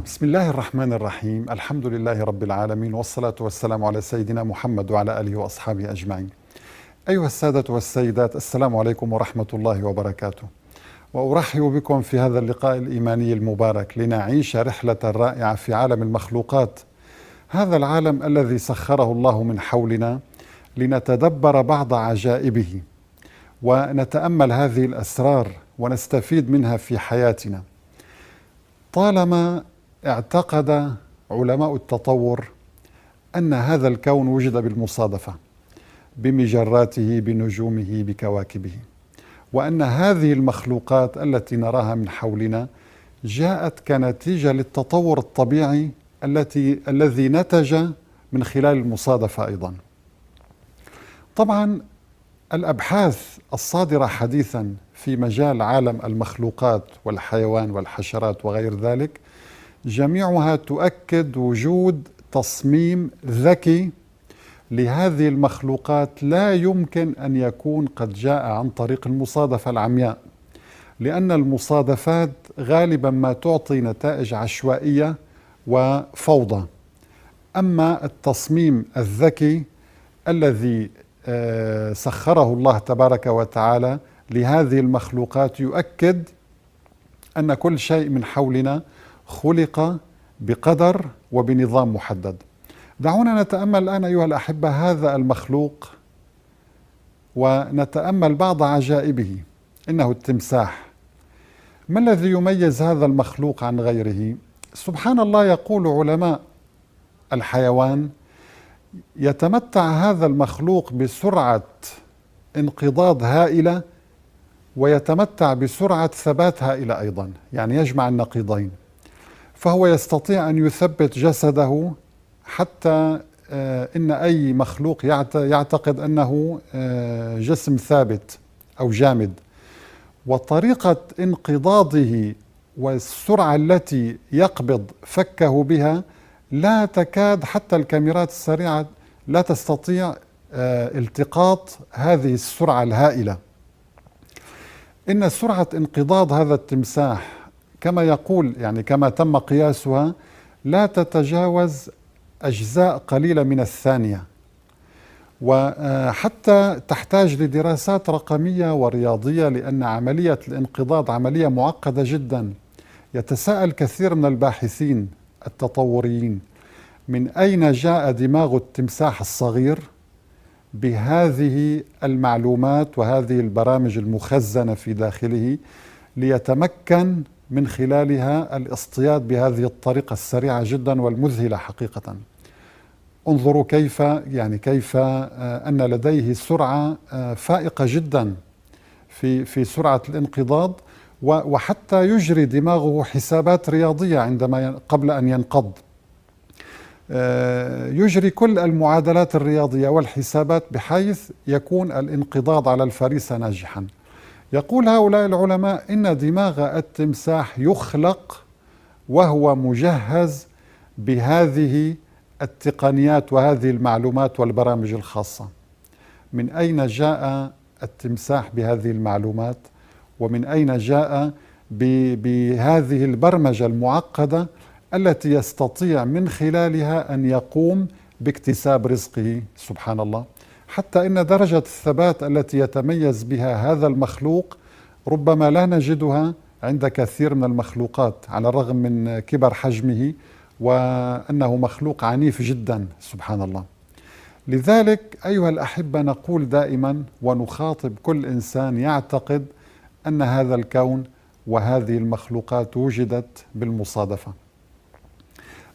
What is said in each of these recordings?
بسم الله الرحمن الرحيم. الحمد لله رب العالمين، والصلاة والسلام على سيدنا محمد وعلى آله وأصحابه أجمعين. أيها السادة والسيدات، السلام عليكم ورحمة الله وبركاته، وأرحب بكم في هذا اللقاء الإيماني المبارك لنعيش رحلة رائعة في عالم المخلوقات، هذا العالم الذي سخره الله من حولنا لنتدبر بعض عجائبه ونتأمل هذه الأسرار ونستفيد منها في حياتنا. طالما اعتقد علماء التطور أن هذا الكون وجد بالمصادفة، بمجراته، بنجومه، بكواكبه، وأن هذه المخلوقات التي نراها من حولنا جاءت كنتيجة للتطور الطبيعي الذي نتج من خلال المصادفة أيضا. طبعا الأبحاث الصادرة حديثا في مجال عالم المخلوقات والحيوان والحشرات وغير ذلك جميعها تؤكد وجود تصميم ذكي لهذه المخلوقات لا يمكن أن يكون قد جاء عن طريق المصادفة العمياء، لأن المصادفات غالبا ما تعطي نتائج عشوائية وفوضى. أما التصميم الذكي الذي سخره الله تبارك وتعالى لهذه المخلوقات يؤكد أن كل شيء من حولنا خلق بقدر وبنظام محدد. دعونا نتأمل الآن أيها الأحبة هذا المخلوق ونتأمل بعض عجائبه. إنه التمساح. ما الذي يميز هذا المخلوق عن غيره؟ سبحان الله، يقول علماء الحيوان يتمتع هذا المخلوق بسرعة انقضاض هائلة ويتمتع بسرعة ثبات هائلة أيضا، يعني يجمع النقيضين، فهو يستطيع أن يثبت جسده حتى إن أي مخلوق يعتقد أنه جسم ثابت أو جامد. وطريقة انقضاضه والسرعة التي يقبض فكه بها لا تكاد حتى الكاميرات السريعة لا تستطيع التقاط هذه السرعة الهائلة. إن سرعة انقضاض هذا التمساح كما يقول، يعني كما تم قياسها، لا تتجاوز أجزاء قليلة من الثانية، وحتى تحتاج لدراسات رقمية ورياضية، لأن عملية الانقضاض عملية معقدة جدا. يتساءل كثير من الباحثين التطوريين من أين جاء دماغ التمساح الصغير بهذه المعلومات وهذه البرامج المخزنة في داخله ليتمكن من خلالها الاصطياد بهذه الطريقة السريعة جدا والمذهلة حقيقة. انظروا كيف أن لديه سرعة فائقة جدا في سرعة الانقضاض، وحتى يجري دماغه حسابات رياضية قبل أن ينقض. يجري كل المعادلات الرياضية والحسابات بحيث يكون الانقضاض على الفريسة ناجحا. يقول هؤلاء العلماء إن دماغ التمساح يخلق وهو مجهز بهذه التقنيات وهذه المعلومات والبرامج الخاصة. من أين جاء التمساح بهذه المعلومات؟ ومن أين جاء بهذه البرمجة المعقدة التي يستطيع من خلالها أن يقوم باكتساب رزقه؟ سبحان الله. حتى إن درجة الثبات التي يتميز بها هذا المخلوق ربما لا نجدها عند كثير من المخلوقات، على الرغم من كبر حجمه وأنه مخلوق عنيف جدا. سبحان الله. لذلك أيها الأحبة نقول دائما ونخاطب كل إنسان يعتقد أن هذا الكون وهذه المخلوقات وجدت بالمصادفة.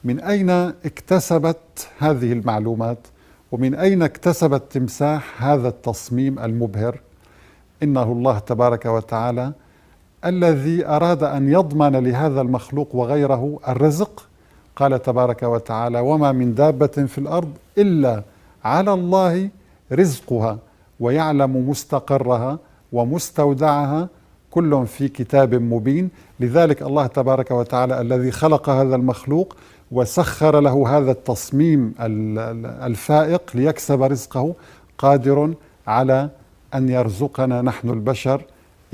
من أين اكتسبت هذه المعلومات؟ ومن أين اكتسب التمساح هذا التصميم المبهر؟ إنه الله تبارك وتعالى الذي أراد أن يضمن لهذا المخلوق وغيره الرزق. قال تبارك وتعالى: وما من دابة في الأرض إلا على الله رزقها ويعلم مستقرها ومستودعها كل في كتاب مبين. لذلك الله تبارك وتعالى الذي خلق هذا المخلوق وسخر له هذا التصميم الفائق ليكسب رزقه قادر على أن يرزقنا نحن البشر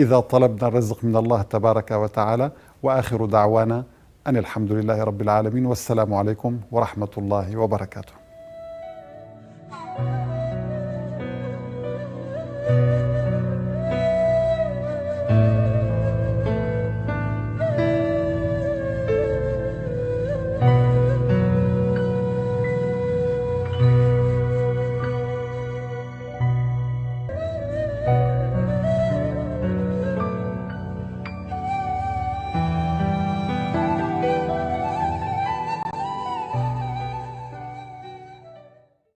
إذا طلبنا الرزق من الله تبارك وتعالى. وآخر دعوانا أن الحمد لله رب العالمين، والسلام عليكم ورحمة الله وبركاته.